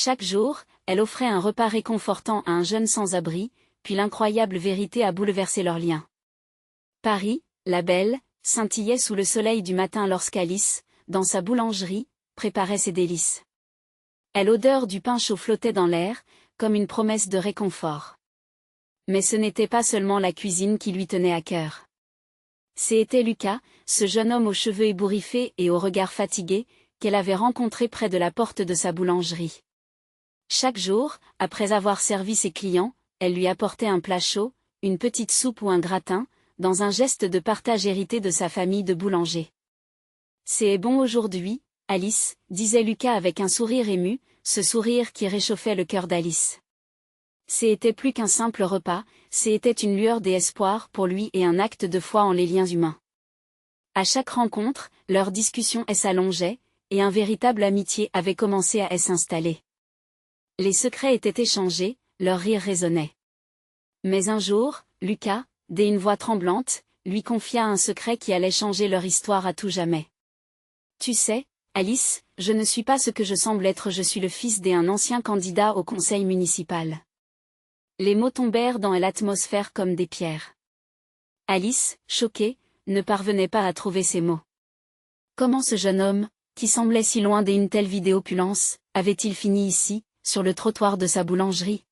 Chaque jour, elle offrait un repas réconfortant à un jeune sans-abri, puis l'incroyable vérité a bouleversé leurs liens. Paris, la belle, scintillait sous le soleil du matin lorsqu'Alice, dans sa boulangerie, préparait ses délices. L'odeur du pain chaud flottait dans l'air, comme une promesse de réconfort. Mais ce n'était pas seulement la cuisine qui lui tenait à cœur. C'était Lucas, ce jeune homme aux cheveux ébouriffés et au regard fatigué, qu'elle avait rencontré près de la porte de sa boulangerie. Chaque jour, après avoir servi ses clients, elle lui apportait un plat chaud, une petite soupe ou un gratin, dans un geste de partage hérité de sa famille de boulangers. « C'est bon aujourd'hui, Alice, » disait Lucas avec un sourire ému, ce sourire qui réchauffait le cœur d'Alice. C'était plus qu'un simple repas, c'était une lueur d'espoir pour lui et un acte de foi en les liens humains. À chaque rencontre, leur discussion s'allongeait, et un véritable amitié avait commencé à s'installer. Les secrets étaient échangés, leur rire résonnait. Mais un jour, Lucas, d'une voix tremblante, lui confia un secret qui allait changer leur histoire à tout jamais. « Tu sais, Alice, je ne suis pas ce que je semble être, je suis le fils d'un ancien candidat au conseil municipal. » Les mots tombèrent dans l'atmosphère comme des pierres. Alice, choquée, ne parvenait pas à trouver ses mots. Comment ce jeune homme, qui semblait si loin d'une telle vie d'opulence, avait-il fini ici, sur le trottoir de sa boulangerie?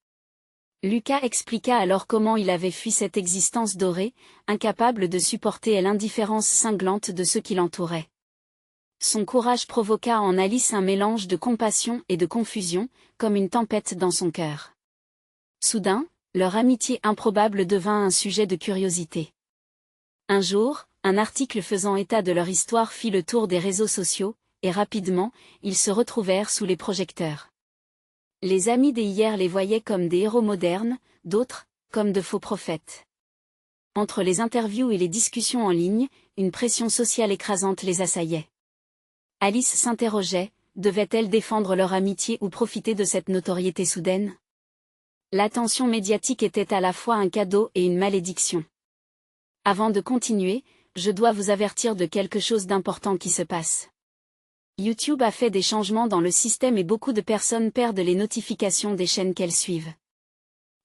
Lucas expliqua alors comment il avait fui cette existence dorée, incapable de supporter l'indifférence cinglante de ceux qui l'entouraient. Son courage provoqua en Alice un mélange de compassion et de confusion, comme une tempête dans son cœur. Soudain, leur amitié improbable devint un sujet de curiosité. Un jour, un article faisant état de leur histoire fit le tour des réseaux sociaux, et rapidement, ils se retrouvèrent sous les projecteurs. Les amis d'hier les voyaient comme des héros modernes, d'autres, comme de faux prophètes. Entre les interviews et les discussions en ligne, une pression sociale écrasante les assaillait. Alice s'interrogeait, devait-elle défendre leur amitié ou profiter de cette notoriété soudaine? L'attention médiatique était à la fois un cadeau et une malédiction. Avant de continuer, je dois vous avertir de quelque chose d'important qui se passe. YouTube a fait des changements dans le système et beaucoup de personnes perdent les notifications des chaînes qu'elles suivent.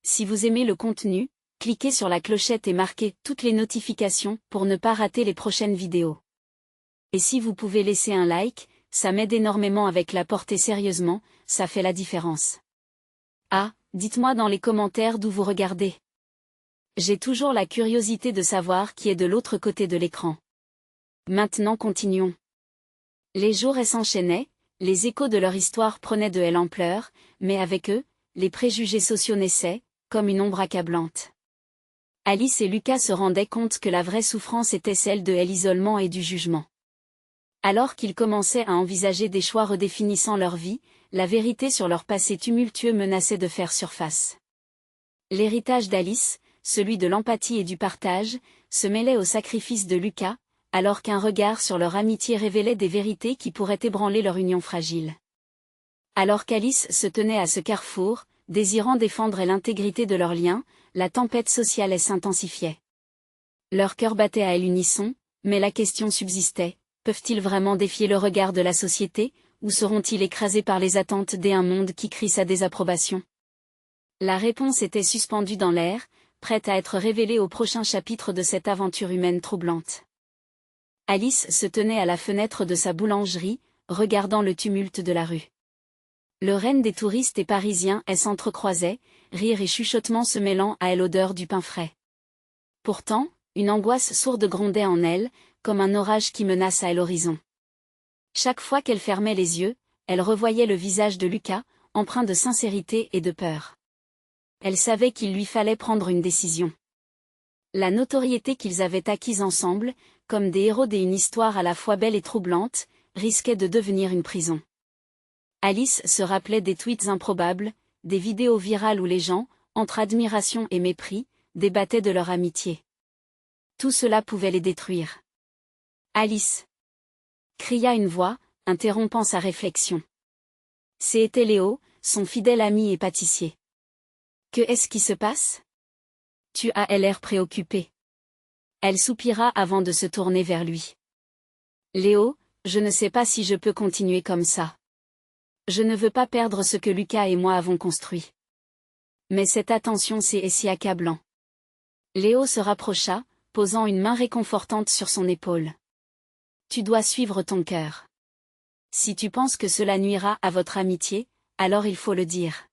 Si vous aimez le contenu, cliquez sur la clochette et marquez toutes les notifications pour ne pas rater les prochaines vidéos. Et si vous pouvez laisser un like, ça m'aide énormément avec la portée sérieusement, ça fait la différence. Ah, dites-moi dans les commentaires d'où vous regardez. J'ai toujours la curiosité de savoir qui est de l'autre côté de l'écran. Maintenant continuons. Les jours s'enchaînaient, les échos de leur histoire prenaient de l'ampleur, mais avec eux, les préjugés sociaux naissaient, comme une ombre accablante. Alice et Lucas se rendaient compte que la vraie souffrance était celle de l'isolement et du jugement. Alors qu'ils commençaient à envisager des choix redéfinissant leur vie, la vérité sur leur passé tumultueux menaçait de faire surface. L'héritage d'Alice, celui de l'empathie et du partage, se mêlait au sacrifice de Lucas, alors qu'un regard sur leur amitié révélait des vérités qui pourraient ébranler leur union fragile. Alors qu'Alice se tenait à ce carrefour, désirant défendre l'intégrité de leur lien, la tempête sociale s'intensifiait. Leur cœur battait à l'unisson, mais la question subsistait, peuvent-ils vraiment défier le regard de la société, ou seront-ils écrasés par les attentes d'un monde qui crie sa désapprobation? La réponse était suspendue dans l'air, prête à être révélée au prochain chapitre de cette aventure humaine troublante. Alice se tenait à la fenêtre de sa boulangerie, regardant le tumulte de la rue. Le renne des touristes et parisiens s'entrecroisaient, rires et chuchotements se mêlant à l'odeur du pain frais. Pourtant, une angoisse sourde grondait en elle, comme un orage qui menace à l'horizon. Chaque fois qu'elle fermait les yeux, elle revoyait le visage de Lucas, empreint de sincérité et de peur. Elle savait qu'il lui fallait prendre une décision. La notoriété qu'ils avaient acquise ensemble, comme des héros d'une histoire à la fois belle et troublante, risquait de devenir une prison. Alice se rappelait des tweets improbables, des vidéos virales où les gens, entre admiration et mépris, débattaient de leur amitié. Tout cela pouvait les détruire. « Alice !» cria une voix, interrompant sa réflexion. C'était Léo, son fidèle ami et pâtissier. « Que est-ce qui se passe ? Tu as l'air préoccupé. » Elle soupira avant de se tourner vers lui. « Léo, je ne sais pas si je peux continuer comme ça. Je ne veux pas perdre ce que Lucas et moi avons construit. Mais cette attention est si accablant. Léo se rapprocha, posant une main réconfortante sur son épaule. Tu dois suivre ton cœur. Si tu penses que cela nuira à votre amitié, alors il faut le dire.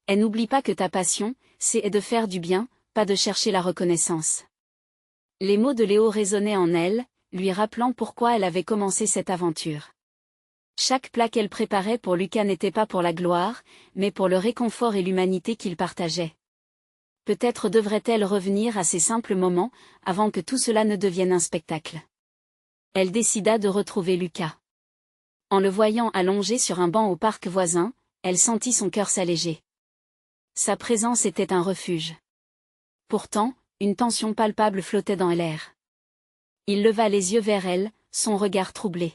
Et n'oublie pas que ta passion, c'est de faire du bien, pas de chercher la reconnaissance. Les mots de Léo résonnaient en elle, lui rappelant pourquoi elle avait commencé cette aventure. Chaque plat qu'elle préparait pour Lucas n'était pas pour la gloire, mais pour le réconfort et l'humanité qu'il partageait. Peut-être devrait-elle revenir à ces simples moments, avant que tout cela ne devienne un spectacle. Elle décida de retrouver Lucas. En le voyant allongé sur un banc au parc voisin, elle sentit son cœur s'alléger. Sa présence était un refuge. Pourtant, une tension palpable flottait dans l'air. Il leva les yeux vers elle, son regard troublé.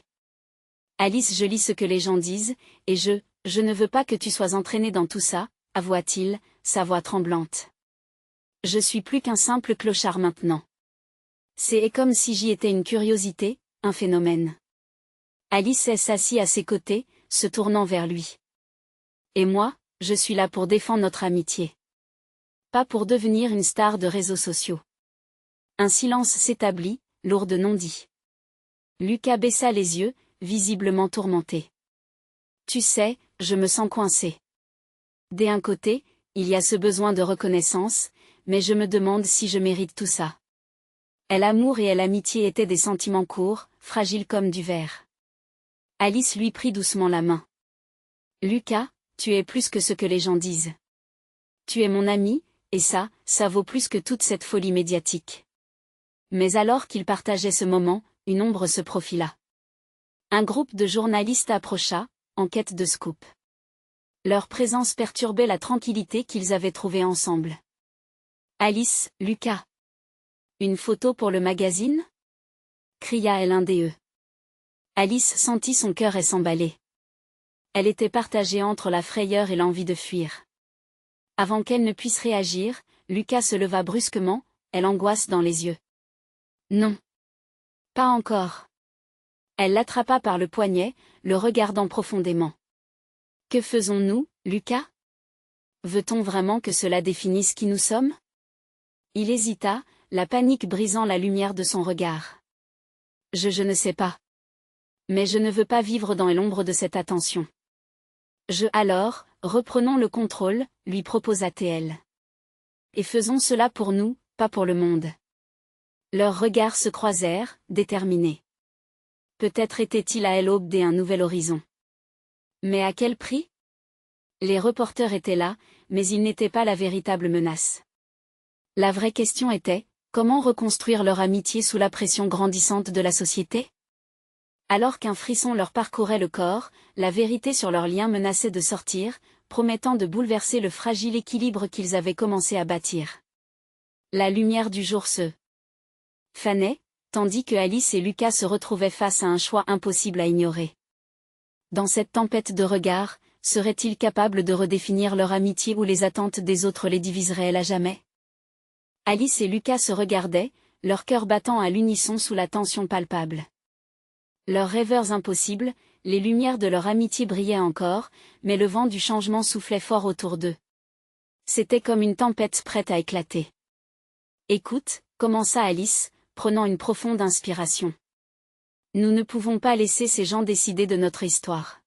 « Alice, je lis ce que les gens disent, et je ne veux pas que tu sois entraînée dans tout ça, avoua-t-il, sa voix tremblante. Je suis plus qu'un simple clochard maintenant. C'est comme si j'y étais une curiosité, un phénomène. » Alice s'assit à ses côtés, se tournant vers lui. « Et moi, je suis là pour défendre notre amitié. Pas pour devenir une star de réseaux sociaux. » Un silence s'établit, lourd de non-dits. Lucas baissa les yeux, visiblement tourmenté. « Tu sais, je me sens coincé. D'un côté, il y a ce besoin de reconnaissance, mais je me demande si je mérite tout ça. » L'amour et l'amitié étaient des sentiments courts, fragiles comme du verre. Alice lui prit doucement la main. « Lucas, tu es plus que ce que les gens disent. Tu es mon ami, et ça vaut plus que toute cette folie médiatique. » Mais alors qu'ils partageaient ce moment, une ombre se profila. Un groupe de journalistes approcha, en quête de scoop. Leur présence perturbait la tranquillité qu'ils avaient trouvée ensemble. « Alice, Lucas. Une photo pour le magazine ?» cria l'un des eux. Alice sentit son cœur s'emballer. Elle était partagée entre la frayeur et l'envie de fuir. Avant qu'elle ne puisse réagir, Lucas se leva brusquement, l'angoisse dans les yeux. « Non. Pas encore. » Elle l'attrapa par le poignet, le regardant profondément. « Que faisons-nous, Lucas? Veut-on vraiment que cela définisse qui nous sommes ?» Il hésita, la panique brisant la lumière de son regard. « Je ne sais pas. Mais je ne veux pas vivre dans l'ombre de cette attention. » Alors, reprenons le contrôle, lui proposa-t-elle. Et faisons cela pour nous, pas pour le monde. Leurs regards se croisèrent, déterminés. Peut-être était-il à l'aube d'un nouvel horizon. Mais à quel prix? Les reporters étaient là, mais ils n'étaient pas la véritable menace. La vraie question était, comment reconstruire leur amitié sous la pression grandissante de la société? Alors qu'un frisson leur parcourait le corps, la vérité sur leur lien menaçait de sortir, promettant de bouleverser le fragile équilibre qu'ils avaient commencé à bâtir. La lumière du jour se fanait, tandis que Alice et Lucas se retrouvaient face à un choix impossible à ignorer. Dans cette tempête de regards, seraient-ils capables de redéfinir leur amitié ou les attentes des autres les diviseraient-elles à jamais? Alice et Lucas se regardaient, leur cœur battant à l'unisson sous la tension palpable. Leurs rêveurs impossibles, les lumières de leur amitié brillaient encore, mais le vent du changement soufflait fort autour d'eux. C'était comme une tempête prête à éclater. « Écoute, » commença Alice, prenant une profonde inspiration. « Nous ne pouvons pas laisser ces gens décider de notre histoire.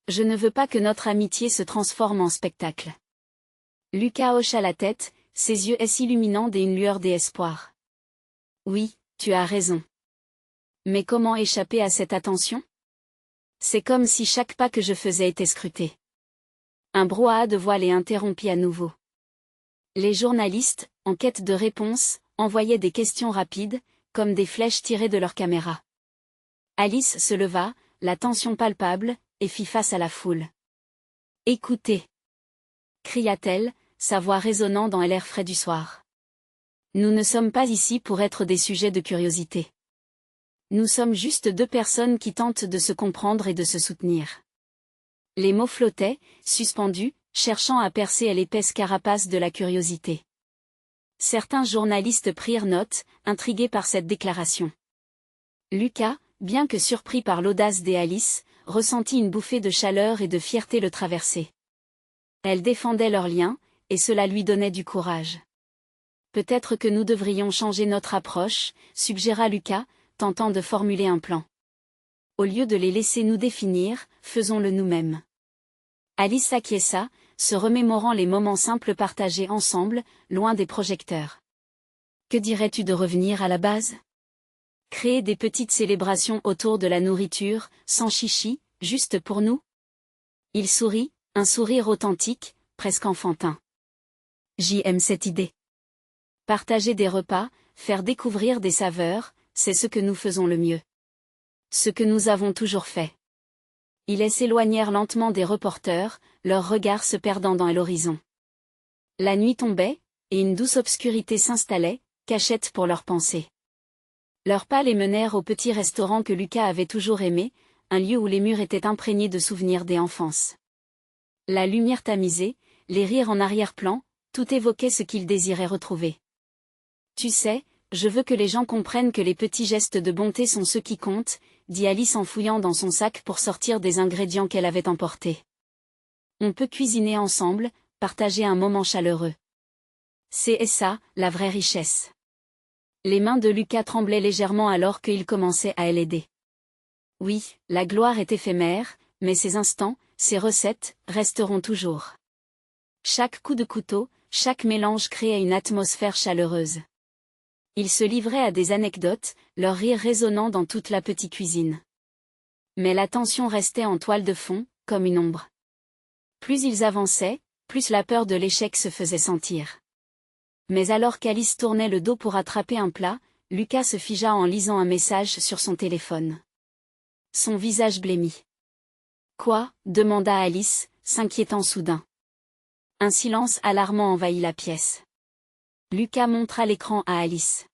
Je ne veux pas que notre amitié se transforme en spectacle. » Lucas hocha la tête, ses yeux s'illuminant d'une lueur d'espoir. « Oui, tu as raison. Mais comment échapper à cette attention? C'est comme si chaque pas que je faisais était scruté. » Un brouhaha de voix les interrompit à nouveau. Les journalistes, en quête de réponses, envoyaient des questions rapides, comme des flèches tirées de leur caméra. Alice se leva, la tension palpable, et fit face à la foule. « Écoutez !» cria-t-elle, sa voix résonnant dans l'air frais du soir. « Nous ne sommes pas ici pour être des sujets de curiosité. Nous sommes juste deux personnes qui tentent de se comprendre et de se soutenir. » Les mots flottaient, suspendus, cherchant à percer l'épaisse carapace de la curiosité. Certains journalistes prirent note, intrigués par cette déclaration. Lucas, bien que surpris par l'audace d'Alice, ressentit une bouffée de chaleur et de fierté le traverser. Elle défendait leur lien, et cela lui donnait du courage. Peut-être que nous devrions changer notre approche, suggéra Lucas, tentant de formuler un plan. Au lieu de les laisser nous définir, faisons-le nous-mêmes. Alice acquiesça, se remémorant les moments simples partagés ensemble, loin des projecteurs. Que dirais-tu de revenir à la base? Créer des petites célébrations autour de la nourriture, sans chichi, juste pour nous? Il sourit, un sourire authentique, presque enfantin. J'aime cette idée. Partager des repas, faire découvrir des saveurs, c'est ce que nous faisons le mieux. Ce que nous avons toujours fait. Ils s'éloignèrent lentement des reporters, leurs regards se perdant dans l'horizon. La nuit tombait, et une douce obscurité s'installait, cachette pour leurs pensées. Leurs pas les menèrent au petit restaurant que Lucas avait toujours aimé, un lieu où les murs étaient imprégnés de souvenirs des enfances. La lumière tamisée, les rires en arrière-plan, tout évoquait ce qu'il désirait retrouver. Tu sais, je veux que les gens comprennent que les petits gestes de bonté sont ceux qui comptent, dit Alice en fouillant dans son sac pour sortir des ingrédients qu'elle avait emportés. On peut cuisiner ensemble, partager un moment chaleureux. C'est ça, la vraie richesse. Les mains de Lucas tremblaient légèrement alors qu'il commençait à l'aider. Oui, la gloire est éphémère, mais ces instants, ces recettes, resteront toujours. Chaque coup de couteau, chaque mélange créait une atmosphère chaleureuse. Ils se livraient à des anecdotes, leur rire résonnant dans toute la petite cuisine. Mais la tension restait en toile de fond, comme une ombre. Plus ils avançaient, plus la peur de l'échec se faisait sentir. Mais alors qu'Alice tournait le dos pour attraper un plat, Lucas se figea en lisant un message sur son téléphone. Son visage blêmit. Quoi? Demanda Alice, s'inquiétant soudain. Un silence alarmant envahit la pièce. Lucas montra l'écran à Alice.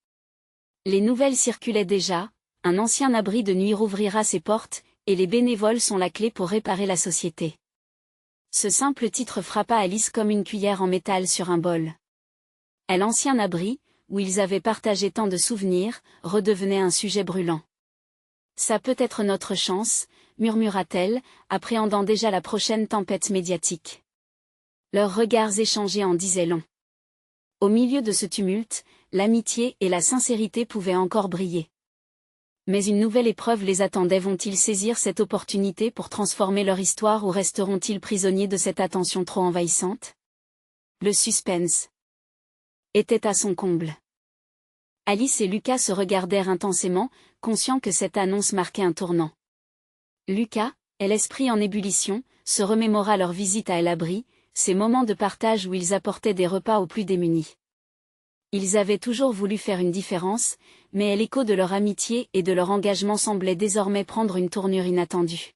Les nouvelles circulaient déjà, un ancien abri de nuit rouvrira ses portes, et les bénévoles sont la clé pour réparer la société. Ce simple titre frappa Alice comme une cuillère en métal sur un bol. L'ancien abri, où ils avaient partagé tant de souvenirs, redevenait un sujet brûlant. Ça peut être notre chance, murmura-t-elle, appréhendant déjà la prochaine tempête médiatique. Leurs regards échangés en disaient long. Au milieu de ce tumulte, l'amitié et la sincérité pouvaient encore briller. Mais une nouvelle épreuve les attendait. Vont-ils saisir cette opportunité pour transformer leur histoire ou resteront-ils prisonniers de cette attention trop envahissante? Le suspense était à son comble. Alice et Lucas se regardèrent intensément, conscients que cette annonce marquait un tournant. Lucas, l'esprit en ébullition, se remémora leur visite à l'abri, ces moments de partage où ils apportaient des repas aux plus démunis. Ils avaient toujours voulu faire une différence, mais l'écho de leur amitié et de leur engagement semblait désormais prendre une tournure inattendue.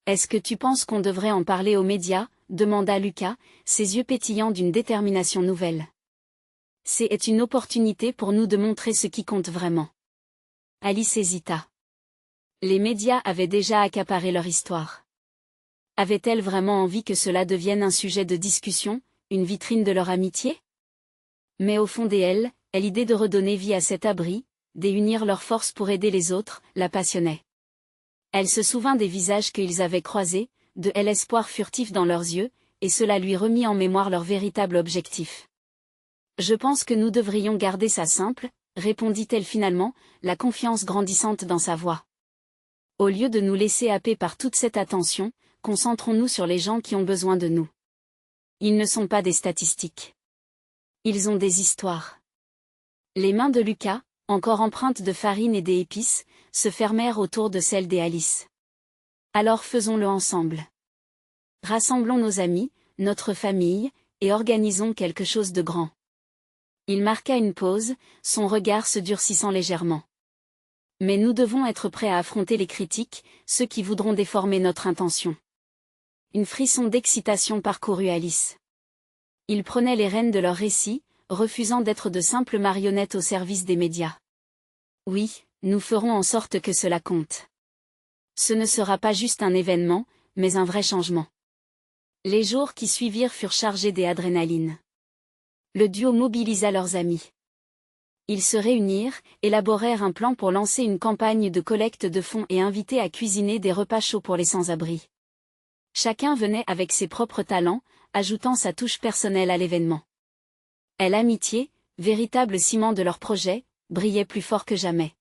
Est-ce que tu penses qu'on devrait en parler aux médias? Demanda Lucas, ses yeux pétillants d'une détermination nouvelle. C'est une opportunité pour nous de montrer ce qui compte vraiment. Alice hésita. Les médias avaient déjà accaparé leur histoire. Avait-elle vraiment envie que cela devienne un sujet de discussion, une vitrine de leur amitié? Mais au fond d'elle, l'idée de redonner vie à cet abri, d'unir leurs forces pour aider les autres, la passionnait. Elle se souvint des visages qu'ils avaient croisés, de l'espoir furtif dans leurs yeux, et cela lui remit en mémoire leur véritable objectif. Je pense que nous devrions garder ça simple, répondit-elle finalement, la confiance grandissante dans sa voix. Au lieu de nous laisser happer par toute cette attention, concentrons-nous sur les gens qui ont besoin de nous. Ils ne sont pas des statistiques. Ils ont des histoires. Les mains de Lucas, encore empreintes de farine et d'épices, se fermèrent autour de celles d'Alice. Alors faisons-le ensemble. Rassemblons nos amis, notre famille, et organisons quelque chose de grand. Il marqua une pause, son regard se durcissant légèrement. Mais nous devons être prêts à affronter les critiques, ceux qui voudront déformer notre intention. Une frisson d'excitation parcourut Alice. Ils prenaient les rênes de leur récit, refusant d'être de simples marionnettes au service des médias. Oui, nous ferons en sorte que cela compte. Ce ne sera pas juste un événement, mais un vrai changement. Les jours qui suivirent furent chargés d'adrénaline. Le duo mobilisa leurs amis. Ils se réunirent, élaborèrent un plan pour lancer une campagne de collecte de fonds et inviter à cuisiner des repas chauds pour les sans-abri. Chacun venait avec ses propres talents, ajoutant sa touche personnelle à l'événement. Et l'amitié, véritable ciment de leur projet, brillait plus fort que jamais.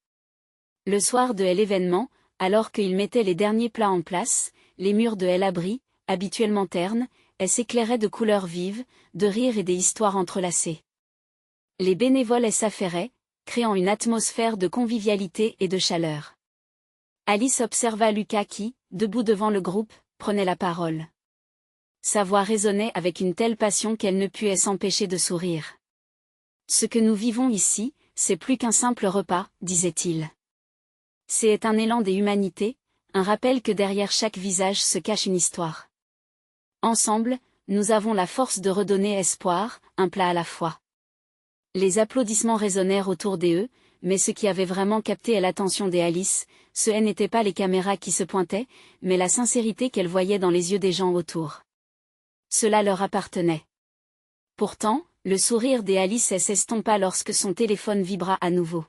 Le soir de l'événement, alors qu'ils mettaient les derniers plats en place, les murs de l'abri, habituellement ternes, s'éclairaient de couleurs vives, de rires et des histoires entrelacées. Les bénévoles s'affairaient, créant une atmosphère de convivialité et de chaleur. Alice observa Lucas qui, debout devant le groupe, prenait la parole. Sa voix résonnait avec une telle passion qu'elle ne put s'empêcher de sourire. « Ce que nous vivons ici, c'est plus qu'un simple repas, disait-il. C'est un élan des humanités, un rappel que derrière chaque visage se cache une histoire. Ensemble, nous avons la force de redonner espoir, un plat à la fois. » Les applaudissements résonnèrent autour d'eux, mais ce qui avait vraiment capté l'attention d'Alice, ce n'était pas les caméras qui se pointaient, mais la sincérité qu'elle voyait dans les yeux des gens autour. Cela leur appartenait. Pourtant, le sourire d'Alice s'estompa lorsque son téléphone vibra à nouveau.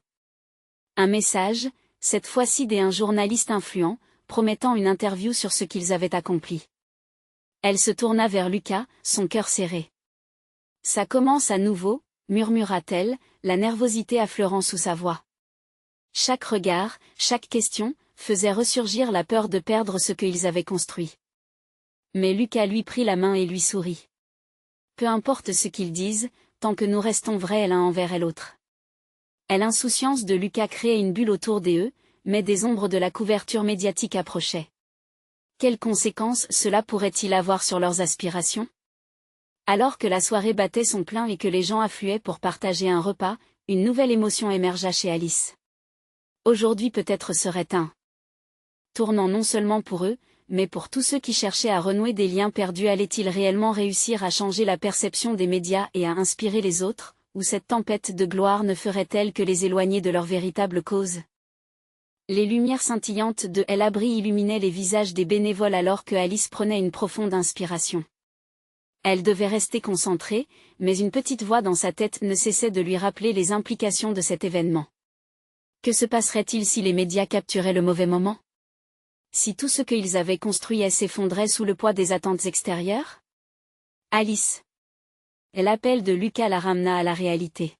Un message, cette fois-ci d'un journaliste influent, promettant une interview sur ce qu'ils avaient accompli. Elle se tourna vers Lucas, son cœur serré. « Ça commence à nouveau », murmura-t-elle, la nervosité affleurant sous sa voix. Chaque regard, chaque question, faisait ressurgir la peur de perdre ce qu'ils avaient construit. Mais Lucas lui prit la main et lui sourit. Peu importe ce qu'ils disent, tant que nous restons vrais l'un envers l'autre. L'insouciance de Lucas créait une bulle autour d'eux, mais des ombres de la couverture médiatique approchaient. Quelles conséquences cela pourrait-il avoir sur leurs aspirations ? Alors que la soirée battait son plein et que les gens affluaient pour partager un repas, une nouvelle émotion émergea chez Alice. Aujourd'hui peut-être serait un tournant non seulement pour eux, mais pour tous ceux qui cherchaient à renouer des liens perdus. Allait-il réellement réussir à changer la perception des médias et à inspirer les autres, ou cette tempête de gloire ne ferait-elle que les éloigner de leur véritable cause ? Les lumières scintillantes de l'abri illuminaient les visages des bénévoles alors que Alice prenait une profonde inspiration. Elle devait rester concentrée, mais une petite voix dans sa tête ne cessait de lui rappeler les implications de cet événement. Que se passerait-il si les médias capturaient le mauvais moment ? Si tout ce qu'ils avaient construit s'effondrait sous le poids des attentes extérieures ? Alice. L'appel de Lucas la ramena à la réalité.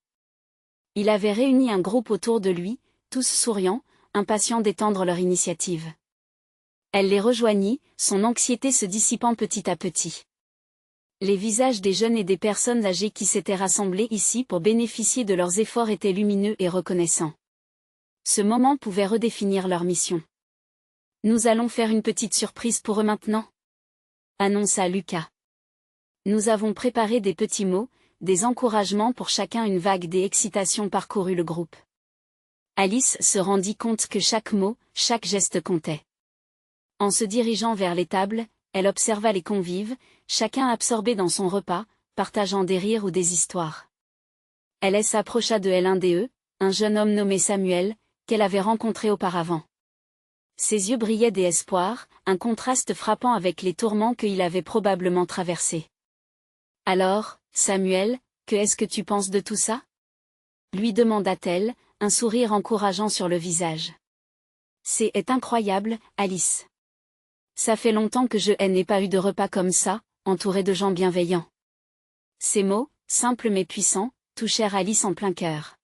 Il avait réuni un groupe autour de lui, tous souriants, impatients d'étendre leur initiative. Elle les rejoignit, son anxiété se dissipant petit à petit. Les visages des jeunes et des personnes âgées qui s'étaient rassemblés ici pour bénéficier de leurs efforts étaient lumineux et reconnaissants. Ce moment pouvait redéfinir leur mission. « Nous allons faire une petite surprise pour eux maintenant », annonça Lucas. « Nous avons préparé des petits mots, des encouragements pour chacun. » Une vague d'excitation parcourut le groupe. Alice se rendit compte que chaque mot, chaque geste comptait. En se dirigeant vers les tables, elle observa les convives, chacun absorbé dans son repas, partageant des rires ou des histoires. Elle s'approcha de l'un d'eux, un jeune homme nommé Samuel, qu'elle avait rencontré auparavant. Ses yeux brillaient d'espoir, un contraste frappant avec les tourments qu'il avait probablement traversés. « Alors, Samuel, qu'est-ce que tu penses de tout ça ?» lui demanda-t-elle, un sourire encourageant sur le visage. « C'est incroyable, Alice. Ça fait longtemps que je n'ai pas eu de repas comme ça, entouré de gens bienveillants. » Ces mots, simples mais puissants, touchèrent Alice en plein cœur.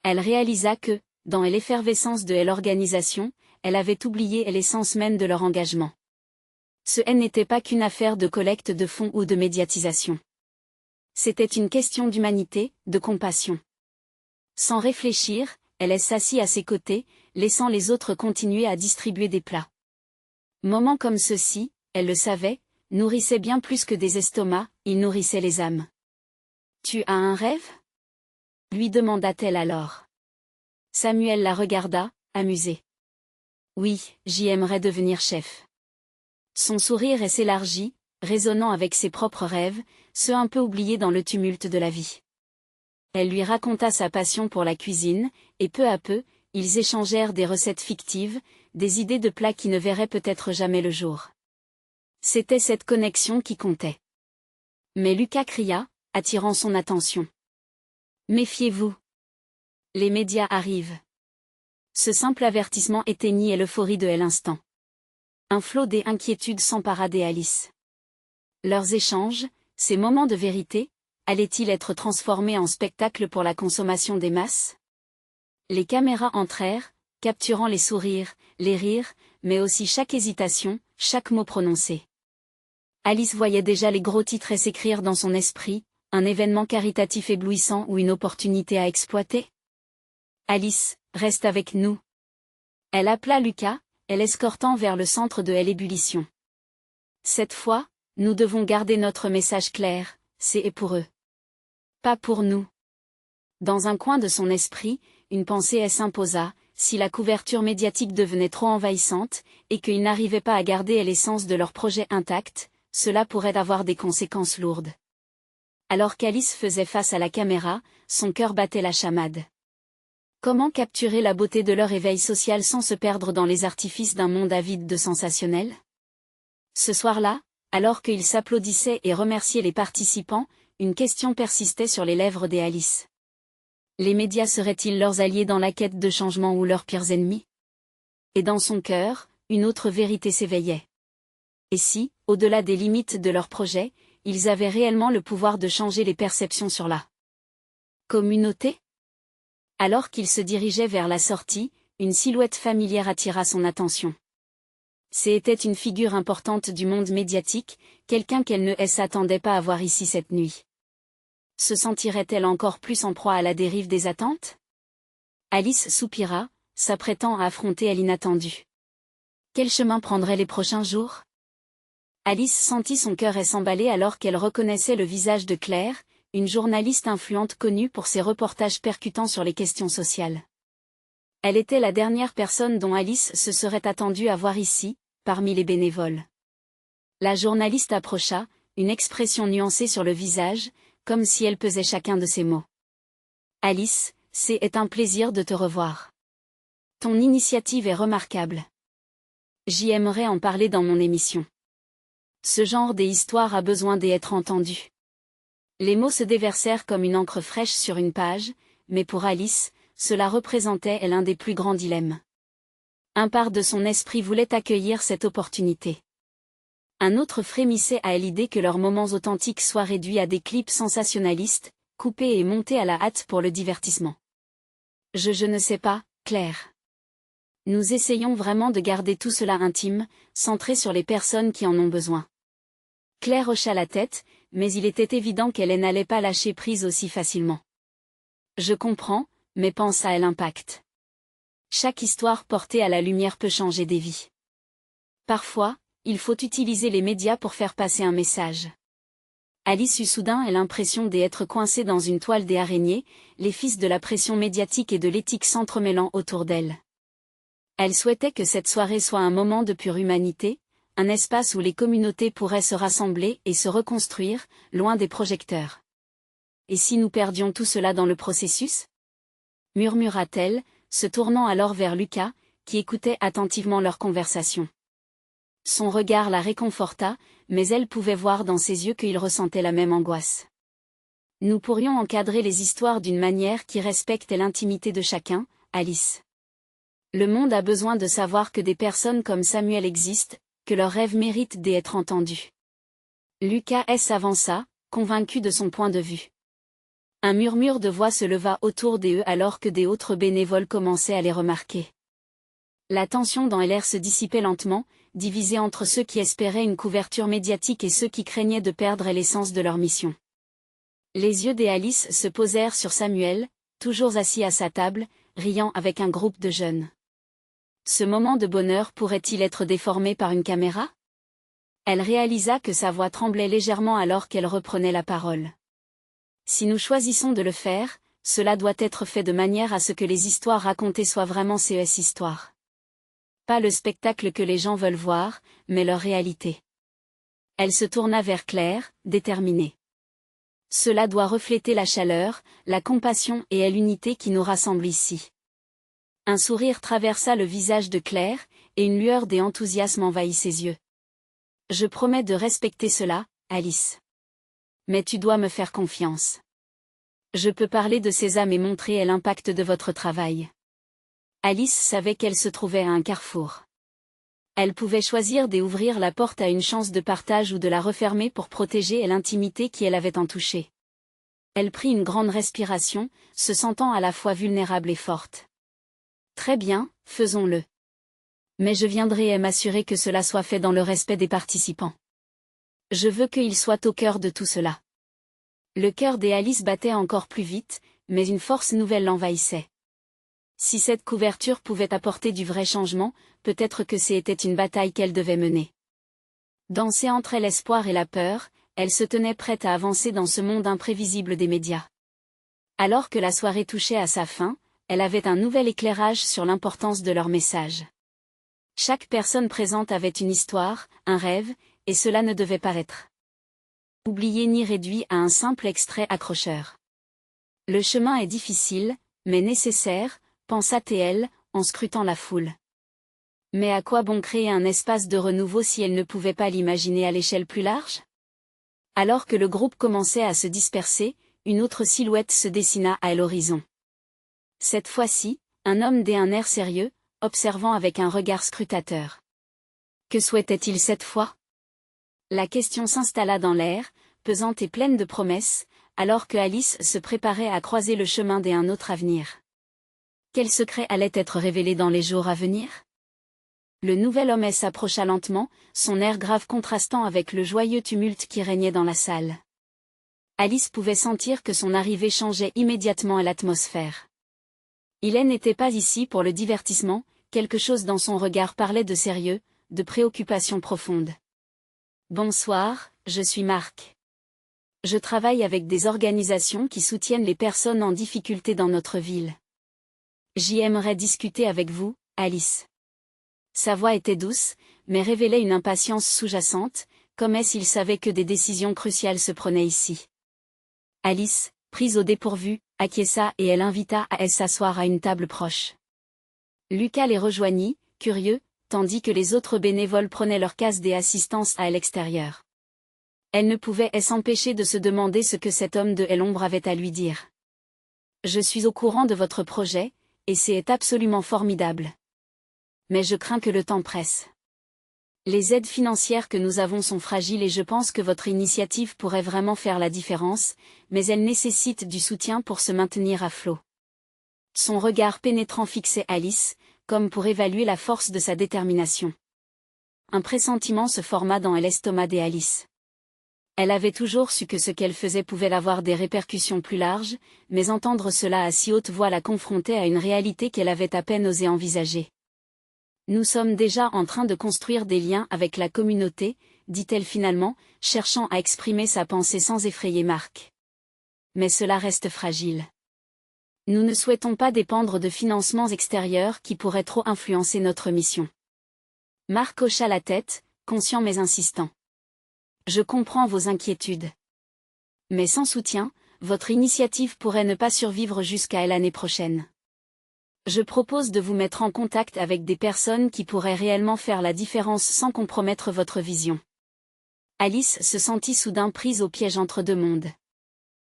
Elle réalisa que, dans l'effervescence de l'organisation, elle avait oublié l'essence même de leur engagement. Ce n'était pas qu'une affaire de collecte de fonds ou de médiatisation. C'était une question d'humanité, de compassion. Sans réfléchir, elle s'assit à ses côtés, laissant les autres continuer à distribuer des plats. Moments comme ceux-ci, elle le savait, nourrissaient bien plus que des estomacs, ils nourrissaient les âmes. « Tu as un rêve ?» lui demanda-t-elle alors. Samuel la regarda, amusé. « Oui, j'aimerais devenir chef. » Son sourire s'élargit, résonnant avec ses propres rêves, ceux un peu oubliés dans le tumulte de la vie. Elle lui raconta sa passion pour la cuisine, et peu à peu, ils échangèrent des recettes fictives, des idées de plats qui ne verraient peut-être jamais le jour. C'était cette connexion qui comptait. Mais Lucas cria, attirant son attention. « Méfiez-vous. Les médias arrivent. Ce simple avertissement éteignit l'euphorie de l'instant. Un flot d'inquiétudes s'empara d'Alice. Leurs échanges, ces moments de vérité, allaient-ils être transformés en spectacle pour la consommation des masses? Les caméras entrèrent, capturant les sourires, les rires, mais aussi chaque hésitation, chaque mot prononcé. Alice voyait déjà les gros titres s'écrire dans son esprit, un événement caritatif éblouissant ou une opportunité à exploiter. Alice, reste avec nous. Elle appela Lucas, l'escortant vers le centre de l'ébullition. Cette fois, nous devons garder notre message clair, c'est pour eux. Pas pour nous. Dans un coin de son esprit, une pensée s'imposa, si la couverture médiatique devenait trop envahissante, et qu'ils n'arrivaient pas à garder l'essence de leur projet intact, cela pourrait avoir des conséquences lourdes. Alors qu'Alice faisait face à la caméra, son cœur battait la chamade. Comment capturer la beauté de leur éveil social sans se perdre dans les artifices d'un monde avide de sensationnel? Ce soir-là, alors qu'ils s'applaudissaient et remerciaient les participants, une question persistait sur les lèvres d'Alice. Les médias seraient-ils leurs alliés dans la quête de changement ou leurs pires ennemis? Et dans son cœur, une autre vérité s'éveillait. Et si, au-delà des limites de leur projet, ils avaient réellement le pouvoir de changer les perceptions sur la communauté? Alors qu'il se dirigeait vers la sortie, une silhouette familière attira son attention. C'était une figure importante du monde médiatique, quelqu'un qu'elle ne s'attendait pas à voir ici cette nuit. Se sentirait-elle encore plus en proie à la dérive des attentes? Alice soupira, s'apprêtant à affronter l'inattendu. Quel chemin prendraient les prochains jours? Alice sentit son cœur s'emballer alors qu'elle reconnaissait le visage de Claire, une journaliste influente connue pour ses reportages percutants sur les questions sociales. Elle était la dernière personne dont Alice se serait attendue à voir ici, parmi les bénévoles. La journaliste approcha, une expression nuancée sur le visage, comme si elle pesait chacun de ses mots. Alice, c'est un plaisir de te revoir. Ton initiative est remarquable. J'y aimerais en parler dans mon émission. Ce genre d'histoire a besoin d'être entendu. Les mots se déversèrent comme une encre fraîche sur une page, mais pour Alice, cela représentait l'un des plus grands dilemmes. Un part de son esprit voulait accueillir cette opportunité. Un autre frémissait à l'idée que leurs moments authentiques soient réduits à des clips sensationnalistes, coupés et montés à la hâte pour le divertissement. Je ne sais pas, Claire. Nous essayons vraiment de garder tout cela intime, centré sur les personnes qui en ont besoin. Claire hocha la tête, mais il était évident qu'elle n'allait pas lâcher prise aussi facilement. Je comprends, mais pense à l'impact. Chaque histoire portée à la lumière peut changer des vies. Parfois, il faut utiliser les médias pour faire passer un message. Alice eut soudain l'impression d'être coincée dans une toile d'araignée, les fils de la pression médiatique et de l'éthique s'entremêlant autour d'elle. Elle souhaitait que cette soirée soit un moment de pure humanité, un espace où les communautés pourraient se rassembler et se reconstruire, loin des projecteurs. Et si nous perdions tout cela dans le processus? Murmura-t-elle, se tournant alors vers Lucas, qui écoutait attentivement leur conversation. Son regard la réconforta, mais elle pouvait voir dans ses yeux qu'il ressentait la même angoisse. Nous pourrions encadrer les histoires d'une manière qui respecte l'intimité de chacun, Alice. Le monde a besoin de savoir que des personnes comme Samuel existent, que leurs rêves méritent d'être entendus. Lucas s'avança, convaincu de son point de vue. Un murmure de voix se leva autour d'eux alors que des autres bénévoles commençaient à les remarquer. La tension dans l'air se dissipait lentement, divisée entre ceux qui espéraient une couverture médiatique et ceux qui craignaient de perdre l'essence de leur mission. Les yeux d'Alice se posèrent sur Samuel, toujours assis à sa table, riant avec un groupe de jeunes. Ce moment de bonheur pourrait-il être déformé par une caméra? Elle réalisa que sa voix tremblait légèrement alors qu'elle reprenait la parole. Si nous choisissons de le faire, cela doit être fait de manière à ce que les histoires racontées soient vraiment ces histoires. Pas le spectacle que les gens veulent voir, mais leur réalité. Elle se tourna vers Claire, déterminée. Cela doit refléter la chaleur, la compassion et l'unité qui nous rassemblent ici. Un sourire traversa le visage de Claire, et une lueur d'enthousiasme envahit ses yeux. Je promets de respecter cela, Alice. Mais tu dois me faire confiance. Je peux parler de Sésame et montrer l'impact de votre travail. Alice savait qu'elle se trouvait à un carrefour. Elle pouvait choisir d'ouvrir la porte à une chance de partage ou de la refermer pour protéger l'intimité qui elle avait en touché. Elle prit une grande respiration, se sentant à la fois vulnérable et forte. Très bien, faisons-le. Mais je viendrai m'assurer que cela soit fait dans le respect des participants. Je veux qu'il soit au cœur de tout cela. Le cœur d'Alice battait encore plus vite, mais une force nouvelle l'envahissait. Si cette couverture pouvait apporter du vrai changement, peut-être que c'était une bataille qu'elle devait mener. Dansée entre l'espoir et la peur, elle se tenait prête à avancer dans ce monde imprévisible des médias. Alors que la soirée touchait à sa fin, elle avait un nouvel éclairage sur l'importance de leur message. Chaque personne présente avait une histoire, un rêve, et cela ne devait pas être oublié ni réduit à un simple extrait accrocheur. Le chemin est difficile, mais nécessaire, pensa TL, en scrutant la foule. Mais à quoi bon créer un espace de renouveau si elle ne pouvait pas l'imaginer à l'échelle plus large? Alors que le groupe commençait à se disperser, une autre silhouette se dessina à l'horizon. Cette fois-ci, un homme d'un air sérieux, observant avec un regard scrutateur. Que souhaitait-il cette fois? La question s'installa dans l'air, pesante et pleine de promesses, alors que Alice se préparait à croiser le chemin d'un autre avenir. Quel secret allait être révélé dans les jours à venir? Le nouvel homme s'approcha lentement, son air grave contrastant avec le joyeux tumulte qui régnait dans la salle. Alice pouvait sentir que son arrivée changeait immédiatement l'atmosphère. Il n'était pas ici pour le divertissement, quelque chose dans son regard parlait de sérieux, de préoccupation profonde. Bonsoir, je suis Marc. Je travaille avec des organisations qui soutiennent les personnes en difficulté dans notre ville. J'y aimerais discuter avec vous, Alice. Sa voix était douce, mais révélait une impatience sous-jacente, comme s'il savait que des décisions cruciales se prenaient ici. Alice, prise au dépourvu, acquiesça et elle invita à s'asseoir à une table proche. Lucas les rejoignit, curieux, tandis que les autres bénévoles prenaient leur casse d'assistance à l'extérieur. Elle ne pouvait s'empêcher de se demander ce que cet homme de l'ombre avait à lui dire. Je suis au courant de votre projet, et c'est absolument formidable. Mais je crains que le temps presse. Les aides financières que nous avons sont fragiles et je pense que votre initiative pourrait vraiment faire la différence, mais elle nécessite du soutien pour se maintenir à flot. Son regard pénétrant fixait Alice, comme pour évaluer la force de sa détermination. Un pressentiment se forma dans l'estomac d'Alice. Elle avait toujours su que ce qu'elle faisait pouvait avoir des répercussions plus larges, mais entendre cela à si haute voix la confrontait à une réalité qu'elle avait à peine osé envisager. Nous sommes déjà en train de construire des liens avec la communauté, dit-elle finalement, cherchant à exprimer sa pensée sans effrayer Marc. Mais cela reste fragile. Nous ne souhaitons pas dépendre de financements extérieurs qui pourraient trop influencer notre mission. Marc hocha la tête, conscient mais insistant. Je comprends vos inquiétudes. Mais sans soutien, votre initiative pourrait ne pas survivre jusqu'à l'année prochaine. Je propose de vous mettre en contact avec des personnes qui pourraient réellement faire la différence sans compromettre votre vision. Alice se sentit soudain prise au piège entre deux mondes.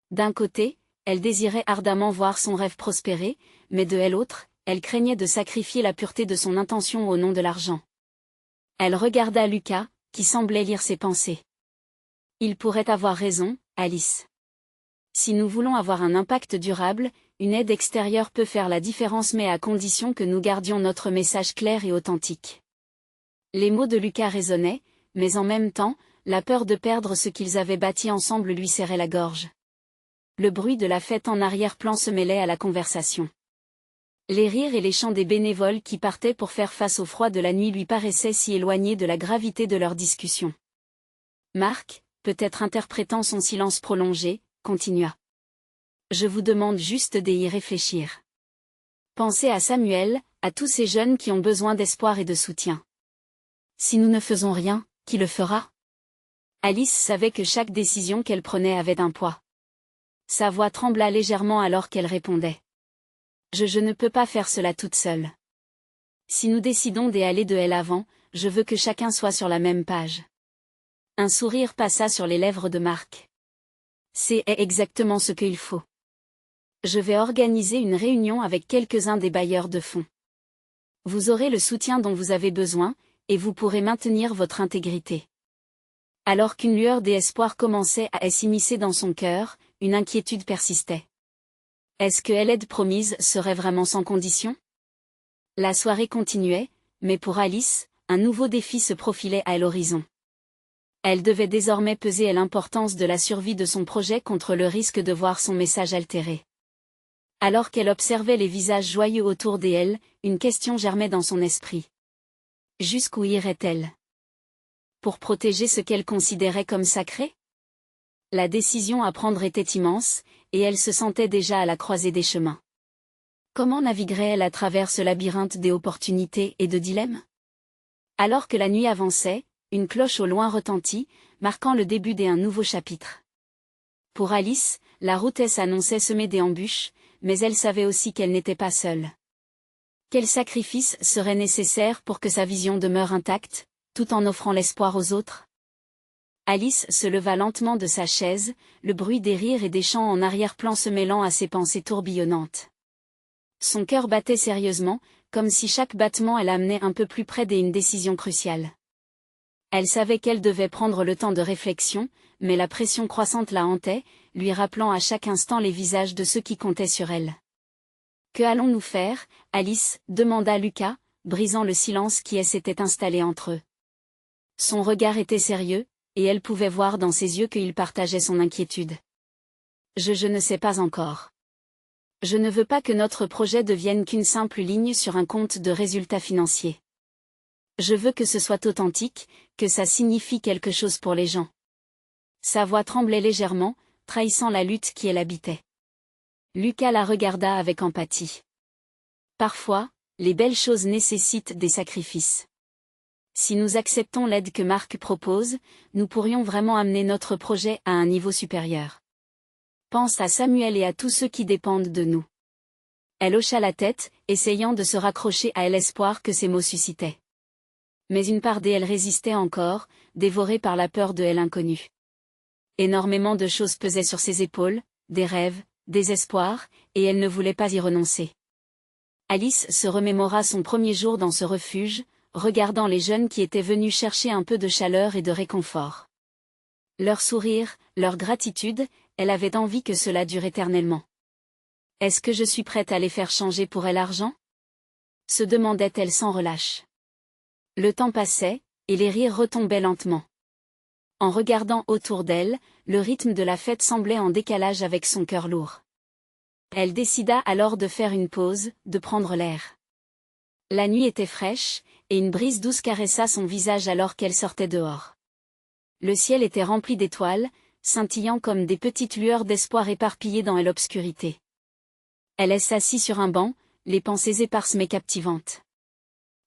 D'un côté, elle désirait ardemment voir son rêve prospérer, mais de l'autre, elle craignait de sacrifier la pureté de son intention au nom de l'argent. Elle regarda Lucas, qui semblait lire ses pensées. Il pourrait avoir raison, Alice. Si nous voulons avoir un impact durable, une aide extérieure peut faire la différence mais à condition que nous gardions notre message clair et authentique. Les mots de Lucas résonnaient, mais en même temps, la peur de perdre ce qu'ils avaient bâti ensemble lui serrait la gorge. Le bruit de la fête en arrière-plan se mêlait à la conversation. Les rires et les chants des bénévoles qui partaient pour faire face au froid de la nuit lui paraissaient si éloignés de la gravité de leur discussion. Marc, peut-être interprétant son silence prolongé, continua. Je vous demande juste d'y réfléchir. Pensez à Samuel, à tous ces jeunes qui ont besoin d'espoir et de soutien. Si nous ne faisons rien, qui le fera? Alice savait que chaque décision qu'elle prenait avait un poids. Sa voix trembla légèrement alors qu'elle répondait. Je ne peux pas faire cela toute seule. Si nous décidons d'aller de l'avant, je veux que chacun soit sur la même page. Un sourire passa sur les lèvres de Marc. C'est exactement ce qu'il faut. Je vais organiser une réunion avec quelques-uns des bailleurs de fonds. Vous aurez le soutien dont vous avez besoin, et vous pourrez maintenir votre intégrité. Alors qu'une lueur d'espoir commençait à s'immiscer dans son cœur, une inquiétude persistait. Est-ce que l'aide promise serait vraiment sans condition? La soirée continuait, mais pour Alice, un nouveau défi se profilait à l'horizon. Elle devait désormais peser l'importance de la survie de son projet contre le risque de voir son message altéré. Alors qu'elle observait les visages joyeux autour d'elle, une question germait dans son esprit. Jusqu'où irait-elle? Pour protéger ce qu'elle considérait comme sacré? La décision à prendre était immense, et elle se sentait déjà à la croisée des chemins. Comment naviguerait-elle à travers ce labyrinthe d'opportunités et de dilemmes? Alors que la nuit avançait, une cloche au loin retentit, marquant le début d'un nouveau chapitre. Pour Alice, la route s'annonçait semée d'embûches, mais elle savait aussi qu'elle n'était pas seule. Quel sacrifice serait nécessaire pour que sa vision demeure intacte, tout en offrant l'espoir aux autres? Alice se leva lentement de sa chaise, le bruit des rires et des chants en arrière-plan se mêlant à ses pensées tourbillonnantes. Son cœur battait sérieusement, comme si chaque battement l'amenait un peu plus près d'une décision cruciale. Elle savait qu'elle devait prendre le temps de réflexion, mais la pression croissante la hantait, lui rappelant à chaque instant les visages de ceux qui comptaient sur elle. « Que allons-nous faire, Alice ?» demanda Lucas, brisant le silence qui s'était installé entre eux. Son regard était sérieux, et elle pouvait voir dans ses yeux qu'il partageait son inquiétude. « Je ne sais pas encore. Je ne veux pas que notre projet devienne qu'une simple ligne sur un compte de résultats financiers. Je veux que ce soit authentique, que ça signifie quelque chose pour les gens. » Sa voix tremblait légèrement, trahissant la lutte qui l'habitait. Lucas la regarda avec empathie. Parfois, les belles choses nécessitent des sacrifices. Si nous acceptons l'aide que Marc propose, nous pourrions vraiment amener notre projet à un niveau supérieur. Pense à Samuel et à tous ceux qui dépendent de nous. Elle hocha la tête, essayant de se raccrocher à l'espoir que ces mots suscitaient. Mais une part d'elle résistait encore, dévorée par la peur de l'inconnu. Énormément de choses pesaient sur ses épaules, des rêves, des espoirs, et elle ne voulait pas y renoncer. Alice se remémora son premier jour dans ce refuge, regardant les jeunes qui étaient venus chercher un peu de chaleur et de réconfort. Leur sourire, leur gratitude, elle avait envie que cela dure éternellement. « Est-ce que je suis prête à les faire changer pour l'argent ?» se demandait-elle sans relâche. Le temps passait, et les rires retombaient lentement. En regardant autour d'elle, le rythme de la fête semblait en décalage avec son cœur lourd. Elle décida alors de faire une pause, de prendre l'air. La nuit était fraîche, et une brise douce caressa son visage alors qu'elle sortait dehors. Le ciel était rempli d'étoiles, scintillant comme des petites lueurs d'espoir éparpillées dans l'obscurité. Elle s'assit sur un banc, les pensées éparses mais captivantes.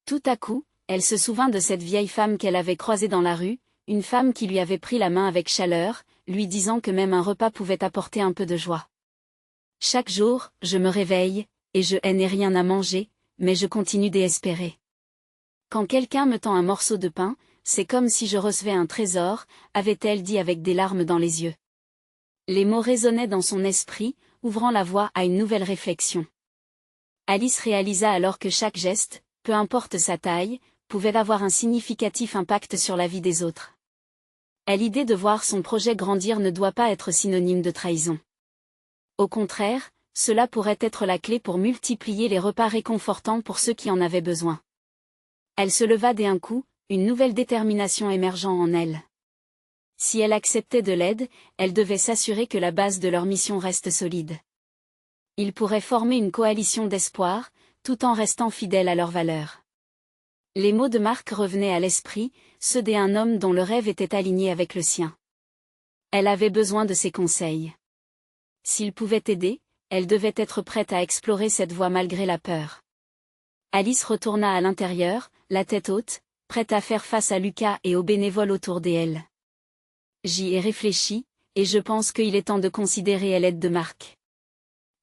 Tout à coup, elle se souvint de cette vieille femme qu'elle avait croisée dans la rue, une femme qui lui avait pris la main avec chaleur, lui disant que même un repas pouvait apporter un peu de joie. « Chaque jour, je me réveille, et je n'ai rien à manger, mais je continue d'espérer. Quand quelqu'un me tend un morceau de pain, c'est comme si je recevais un trésor, » avait-elle dit avec des larmes dans les yeux. Les mots résonnaient dans son esprit, ouvrant la voie à une nouvelle réflexion. Alice réalisa alors que chaque geste, peu importe sa taille, pouvait avoir un significatif impact sur la vie des autres. L'idée de voir son projet grandir ne doit pas être synonyme de trahison. Au contraire, cela pourrait être la clé pour multiplier les repas réconfortants pour ceux qui en avaient besoin. Elle se leva d'un coup, une nouvelle détermination émergeant en elle. Si elle acceptait de l'aide, elle devait s'assurer que la base de leur mission reste solide. Ils pourraient former une coalition d'espoir, tout en restant fidèles à leurs valeurs. Les mots de Marc revenaient à l'esprit, ceux d'un homme dont le rêve était aligné avec le sien. Elle avait besoin de ses conseils. S'il pouvait aider, elle devait être prête à explorer cette voie malgré la peur. Alice retourna à l'intérieur, la tête haute, prête à faire face à Lucas et aux bénévoles autour d'elle. J'y ai réfléchi, et je pense qu'il est temps de considérer l'aide de Marc.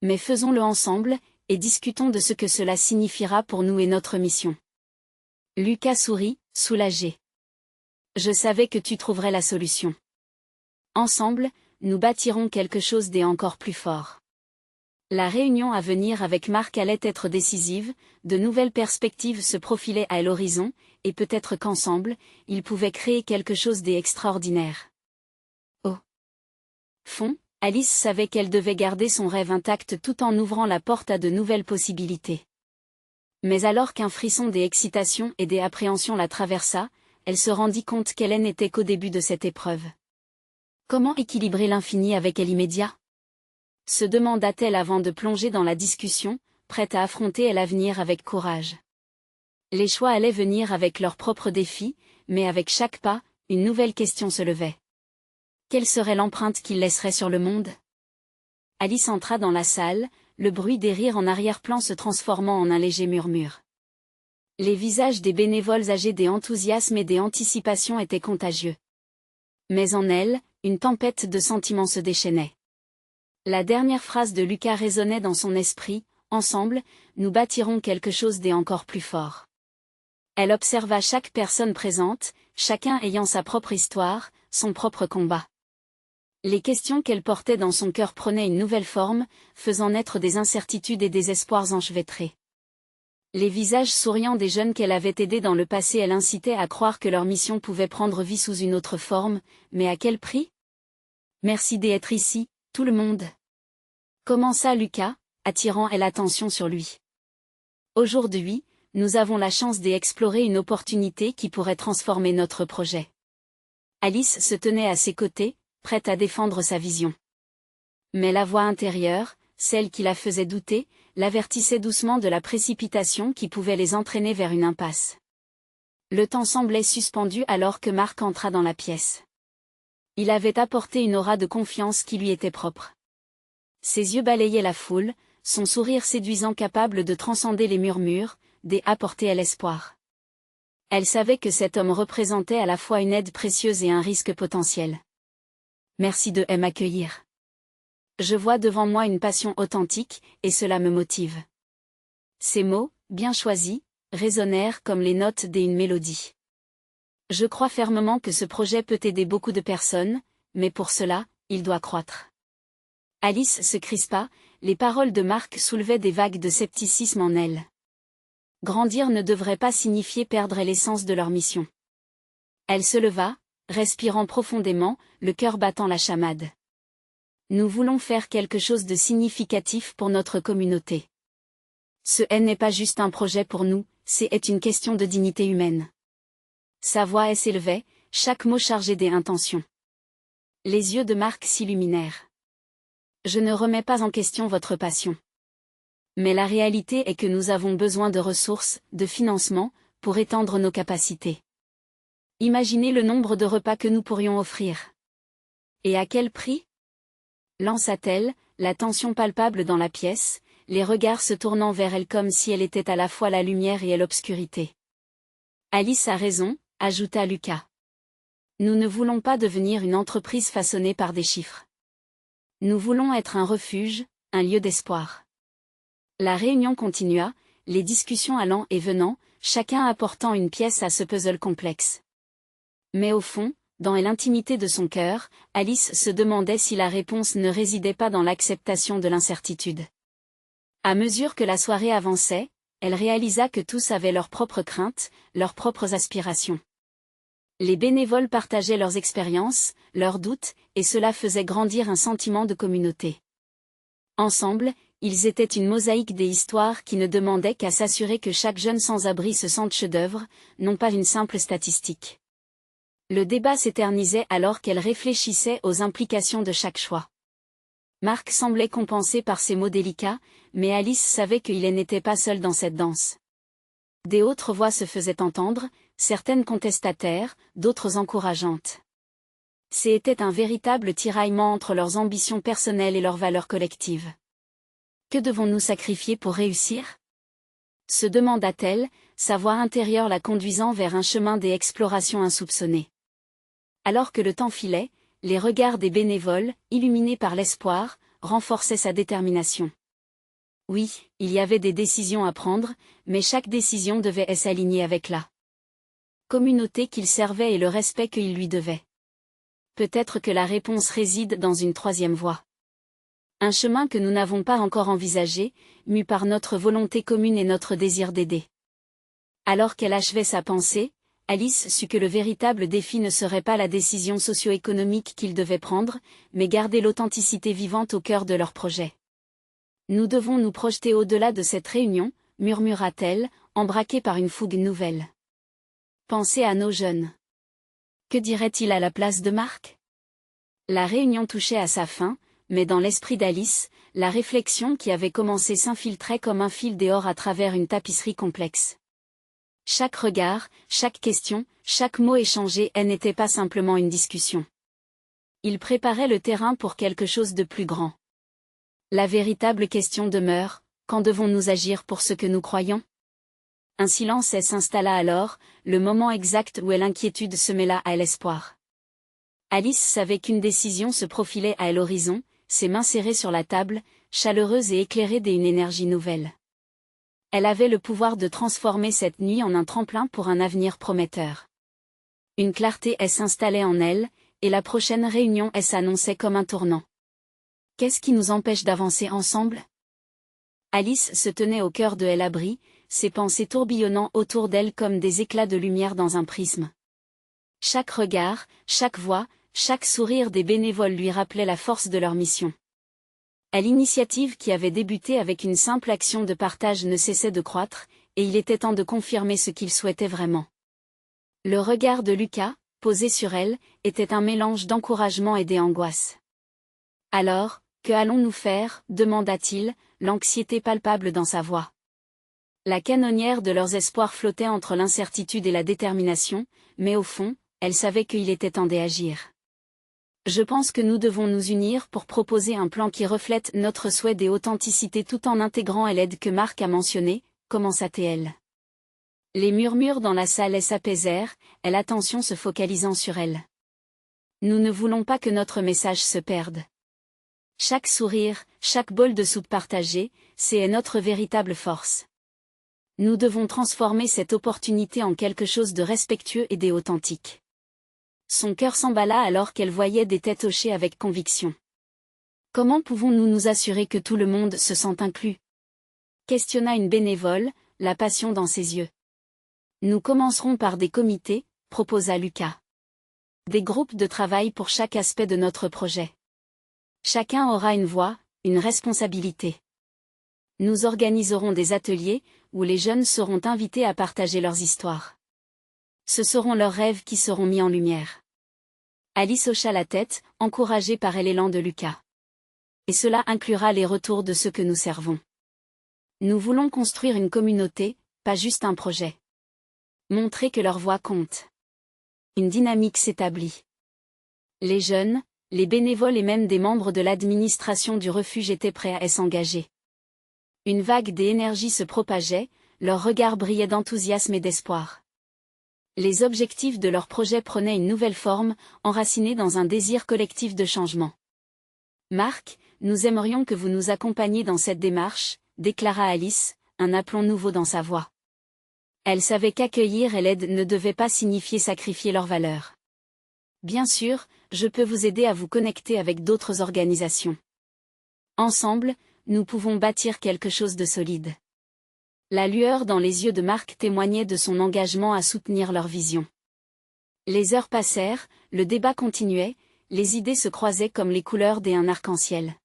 Mais faisons-le ensemble, et discutons de ce que cela signifiera pour nous et notre mission. Lucas sourit, soulagé. Je savais que tu trouverais la solution. Ensemble, nous bâtirons quelque chose d'encore plus fort. La réunion à venir avec Marc allait être décisive, de nouvelles perspectives se profilaient à l'horizon, et peut-être qu'ensemble, ils pouvaient créer quelque chose d'extraordinaire. Au fond, Alice savait qu'elle devait garder son rêve intact tout en ouvrant la porte à de nouvelles possibilités. Mais alors qu'un frisson d'excitation et d'appréhension la traversa, elle se rendit compte qu'elle n'était qu'au début de cette épreuve. Comment équilibrer l'infini avec l'immédiat ? Se demanda-t-elle avant de plonger dans la discussion, prête à affronter l'avenir avec courage. Les choix allaient venir avec leurs propres défis, mais avec chaque pas, une nouvelle question se levait. Quelle serait l'empreinte qu'ils laisseraient sur le monde ? Alice entra dans la salle, le bruit des rires en arrière-plan se transformant en un léger murmure. Les visages des bénévoles âgés d'enthousiasme et d'anticipation étaient contagieux. Mais en elle, une tempête de sentiments se déchaînait. La dernière phrase de Lucas résonnait dans son esprit, « Ensemble, nous bâtirons quelque chose d'encore plus fort ». Elle observa chaque personne présente, chacun ayant sa propre histoire, son propre combat. Les questions qu'elle portait dans son cœur prenaient une nouvelle forme, faisant naître des incertitudes et des espoirs enchevêtrés. Les visages souriants des jeunes qu'elle avait aidés dans le passé elle incitait à croire que leur mission pouvait prendre vie sous une autre forme, mais à quel prix ? « Merci d'être ici, tout le monde !» commença Lucas, attirant l'attention sur lui. Aujourd'hui, nous avons la chance d'explorer une opportunité qui pourrait transformer notre projet. Alice se tenait à ses côtés, prête à défendre sa vision. Mais la voix intérieure, celle qui la faisait douter, l'avertissait doucement de la précipitation qui pouvait les entraîner vers une impasse. Le temps semblait suspendu alors que Marc entra dans la pièce. Il avait apporté une aura de confiance qui lui était propre. Ses yeux balayaient la foule, son sourire séduisant capable de transcender les murmures, d'apporter l'espoir. Elle savait que cet homme représentait à la fois une aide précieuse et un risque potentiel. Merci de m'accueillir. Je vois devant moi une passion authentique, et cela me motive. Ces mots, bien choisis, résonnèrent comme les notes d'une mélodie. Je crois fermement que ce projet peut aider beaucoup de personnes, mais pour cela, il doit croître. Alice se crispa, les paroles de Marc soulevaient des vagues de scepticisme en elle. Grandir ne devrait pas signifier perdre l'essence de leur mission. Elle se leva, respirant profondément, le cœur battant la chamade. Nous voulons faire quelque chose de significatif pour notre communauté. Ce n'est pas juste un projet pour nous, c'est une question de dignité humaine. Sa voix s'élevait, chaque mot chargé d'intentions. Les yeux de Marc s'illuminèrent. Je ne remets pas en question votre passion. Mais la réalité est que nous avons besoin de ressources, de financement, pour étendre nos capacités. Imaginez le nombre de repas que nous pourrions offrir. Et à quel prix ? Lança-t-elle, la tension palpable dans la pièce, les regards se tournant vers elle comme si elle était à la fois la lumière et l'obscurité. Alice a raison, ajouta Lucas. Nous ne voulons pas devenir une entreprise façonnée par des chiffres. Nous voulons être un refuge, un lieu d'espoir. La réunion continua, les discussions allant et venant, chacun apportant une pièce à ce puzzle complexe. Mais au fond, dans l'intimité de son cœur, Alice se demandait si la réponse ne résidait pas dans l'acceptation de l'incertitude. À mesure que la soirée avançait, elle réalisa que tous avaient leurs propres craintes, leurs propres aspirations. Les bénévoles partageaient leurs expériences, leurs doutes, et cela faisait grandir un sentiment de communauté. Ensemble, ils étaient une mosaïque des histoires qui ne demandaient qu'à s'assurer que chaque jeune sans-abri se sente chef-d'œuvre, non pas une simple statistique. Le débat s'éternisait alors qu'elle réfléchissait aux implications de chaque choix. Marc semblait compensé par ses mots délicats, mais Alice savait qu'il n'était pas seul dans cette danse. Des autres voix se faisaient entendre, certaines contestataires, d'autres encourageantes. C'était un véritable tiraillement entre leurs ambitions personnelles et leurs valeurs collectives. Que devons-nous sacrifier pour réussir ? Se demanda-t-elle, sa voix intérieure la conduisant vers un chemin d'exploration insoupçonné. Alors que le temps filait, les regards des bénévoles, illuminés par l'espoir, renforçaient sa détermination. Oui, il y avait des décisions à prendre, mais chaque décision devait s'aligner avec la communauté qu'il servait et le respect qu'il lui devait. Peut-être que la réponse réside dans une troisième voie. Un chemin que nous n'avons pas encore envisagé, mu par notre volonté commune et notre désir d'aider. Alors qu'elle achevait sa pensée, Alice sut que le véritable défi ne serait pas la décision socio-économique qu'ils devaient prendre, mais garder l'authenticité vivante au cœur de leur projet. Nous devons nous projeter au-delà de cette réunion, murmura-t-elle, embraquée par une fougue nouvelle. Pensez à nos jeunes. Que dirait-il à la place de Marc? La réunion touchait à sa fin, mais dans l'esprit d'Alice, la réflexion qui avait commencé s'infiltrait comme un fil d'or à travers une tapisserie complexe. Chaque regard, chaque question, chaque mot échangé n'était pas simplement une discussion. Il préparait le terrain pour quelque chose de plus grand. La véritable question demeure, quand devons-nous agir pour ce que nous croyons? Un silence s'installa alors, le moment exact où l'inquiétude se mêla à l'espoir. Alice savait qu'une décision se profilait à l'horizon, ses mains serrées sur la table, chaleureuse et éclairée d'une énergie nouvelle. Elle avait le pouvoir de transformer cette nuit en un tremplin pour un avenir prometteur. Une clarté s'installait en elle, et la prochaine réunion s'annonçait comme un tournant. Qu'est-ce qui nous empêche d'avancer ensemble? Alice se tenait au cœur de l'abri, ses pensées tourbillonnant autour d'elle comme des éclats de lumière dans un prisme. Chaque regard, chaque voix, chaque sourire des bénévoles lui rappelait la force de leur mission. L'initiative qui avait débuté avec une simple action de partage ne cessait de croître, et il était temps de confirmer ce qu'il souhaitait vraiment. Le regard de Lucas, posé sur elle, était un mélange d'encouragement et d'angoisse. Alors, que allons-nous faire? Demanda-t-il, l'anxiété palpable dans sa voix. La canonnière de leurs espoirs flottait entre l'incertitude et la détermination, mais au fond, elle savait qu'il était temps d'agir. Je pense que nous devons nous unir pour proposer un plan qui reflète notre souhait d'authenticité tout en intégrant l'aide que Marc a mentionnée, commença-t-elle. Les murmures dans la salle s'apaisèrent, et l'attention se focalisant sur elle. Nous ne voulons pas que notre message se perde. Chaque sourire, chaque bol de soupe partagée, c'est notre véritable force. Nous devons transformer cette opportunité en quelque chose de respectueux et d'authentique. Son cœur s'emballa alors qu'elle voyait des têtes hochées avec conviction. Comment pouvons-nous nous assurer que tout le monde se sent inclus? Questionna une bénévole, la passion dans ses yeux. Nous commencerons par des comités, proposa Lucas. Des groupes de travail pour chaque aspect de notre projet. Chacun aura une voix, une responsabilité. Nous organiserons des ateliers, où les jeunes seront invités à partager leurs histoires. Ce seront leurs rêves qui seront mis en lumière. Alice hocha la tête, encouragée par l'élan de Lucas. Et cela inclura les retours de ceux que nous servons. Nous voulons construire une communauté, pas juste un projet. Montrer que leur voix compte. Une dynamique s'établit. Les jeunes, les bénévoles et même des membres de l'administration du refuge étaient prêts à s'engager. Une vague d'énergie se propageait, leurs regards brillaient d'enthousiasme et d'espoir. Les objectifs de leur projet prenaient une nouvelle forme, enracinés dans un désir collectif de changement. Marc, nous aimerions que vous nous accompagniez dans cette démarche, déclara Alice, un aplomb nouveau dans sa voix. Elle savait qu'accueillir l'aide ne devait pas signifier sacrifier leurs valeurs. Bien sûr, je peux vous aider à vous connecter avec d'autres organisations. Ensemble, nous pouvons bâtir quelque chose de solide. La lueur dans les yeux de Marc témoignait de son engagement à soutenir leur vision. Les heures passèrent, le débat continuait, les idées se croisaient comme les couleurs d'un arc-en-ciel.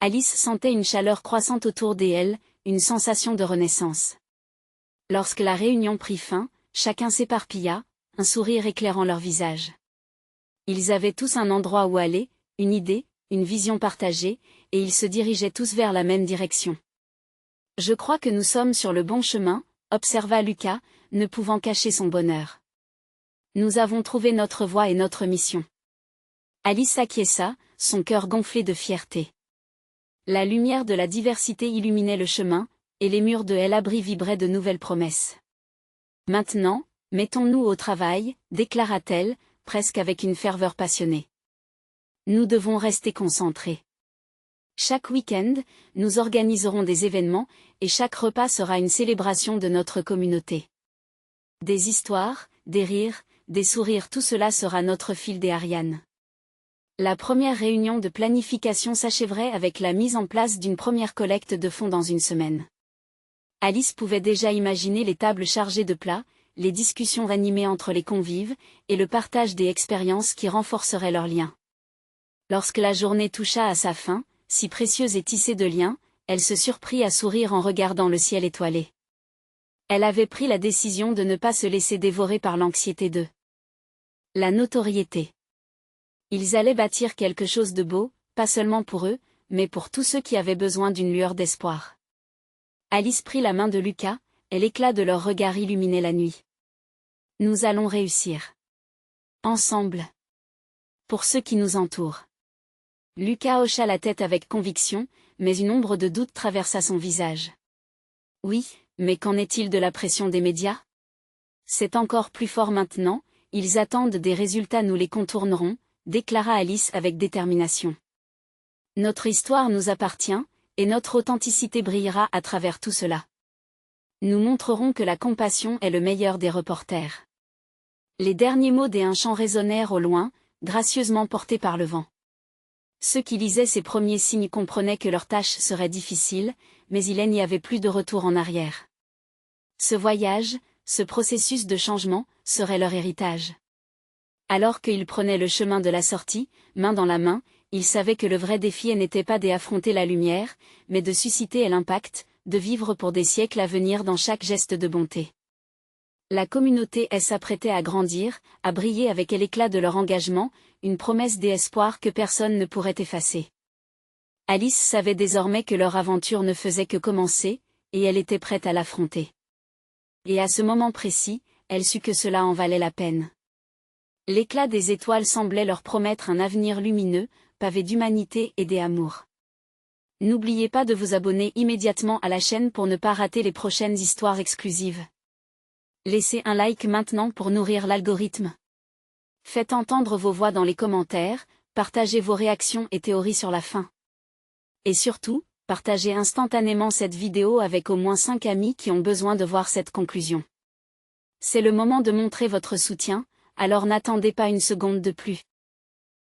Alice sentait une chaleur croissante autour d'elle, une sensation de renaissance. Lorsque la réunion prit fin, chacun s'éparpilla, un sourire éclairant leur visage. Ils avaient tous un endroit où aller, une idée, une vision partagée, et ils se dirigeaient tous vers la même direction. Je crois que nous sommes sur le bon chemin, observa Lucas, ne pouvant cacher son bonheur. Nous avons trouvé notre voie et notre mission. Alice acquiesça, son cœur gonflé de fierté. La lumière de la diversité illuminait le chemin, et les murs de l'abri vibraient de nouvelles promesses. Maintenant, mettons-nous au travail, déclara-t-elle, presque avec une ferveur passionnée. Nous devons rester concentrés. Chaque week-end, nous organiserons des événements, et chaque repas sera une célébration de notre communauté. Des histoires, des rires, des sourires, tout cela sera notre fil d'Ariane. La première réunion de planification s'achèverait avec la mise en place d'une première collecte de fonds dans une semaine. Alice pouvait déjà imaginer les tables chargées de plats, les discussions animées entre les convives, et le partage des expériences qui renforceraient leurs liens. Lorsque la journée toucha à sa fin, si précieuse et tissée de liens, elle se surprit à sourire en regardant le ciel étoilé. Elle avait pris la décision de ne pas se laisser dévorer par l'anxiété de la notoriété. Ils allaient bâtir quelque chose de beau, pas seulement pour eux, mais pour tous ceux qui avaient besoin d'une lueur d'espoir. Alice prit la main de Lucas, et l'éclat de leur regard illuminait la nuit. Nous allons réussir. Ensemble. Pour ceux qui nous entourent. Lucas hocha la tête avec conviction, mais une ombre de doute traversa son visage. Oui, mais qu'en est-il de la pression des médias? C'est encore plus fort maintenant, ils attendent des résultats, nous les contournerons, déclara Alice avec détermination. Notre histoire nous appartient, et notre authenticité brillera à travers tout cela. Nous montrerons que la compassion est le meilleur des reporters. Les derniers mots d'un chant résonnèrent au loin, gracieusement portés par le vent. Ceux qui lisaient ces premiers signes comprenaient que leur tâche serait difficile, mais il n'y avait plus de retour en arrière. Ce voyage, ce processus de changement, serait leur héritage. Alors qu'ils prenaient le chemin de la sortie, main dans la main, ils savaient que le vrai défi n'était pas d'affronter la lumière, mais de susciter l'impact, de vivre pour des siècles à venir dans chaque geste de bonté. La communauté s'apprêtait à grandir, à briller avec l'éclat de leur engagement, une promesse d'espoir que personne ne pourrait effacer. Alice savait désormais que leur aventure ne faisait que commencer, et elle était prête à l'affronter. Et à ce moment précis, elle sut que cela en valait la peine. L'éclat des étoiles semblait leur promettre un avenir lumineux, pavé d'humanité et d'amour. N'oubliez pas de vous abonner immédiatement à la chaîne pour ne pas rater les prochaines histoires exclusives. Laissez un like maintenant pour nourrir l'algorithme. Faites entendre vos voix dans les commentaires, partagez vos réactions et théories sur la fin. Et surtout, partagez instantanément cette vidéo avec au moins 5 amis qui ont besoin de voir cette conclusion. C'est le moment de montrer votre soutien, alors n'attendez pas une seconde de plus.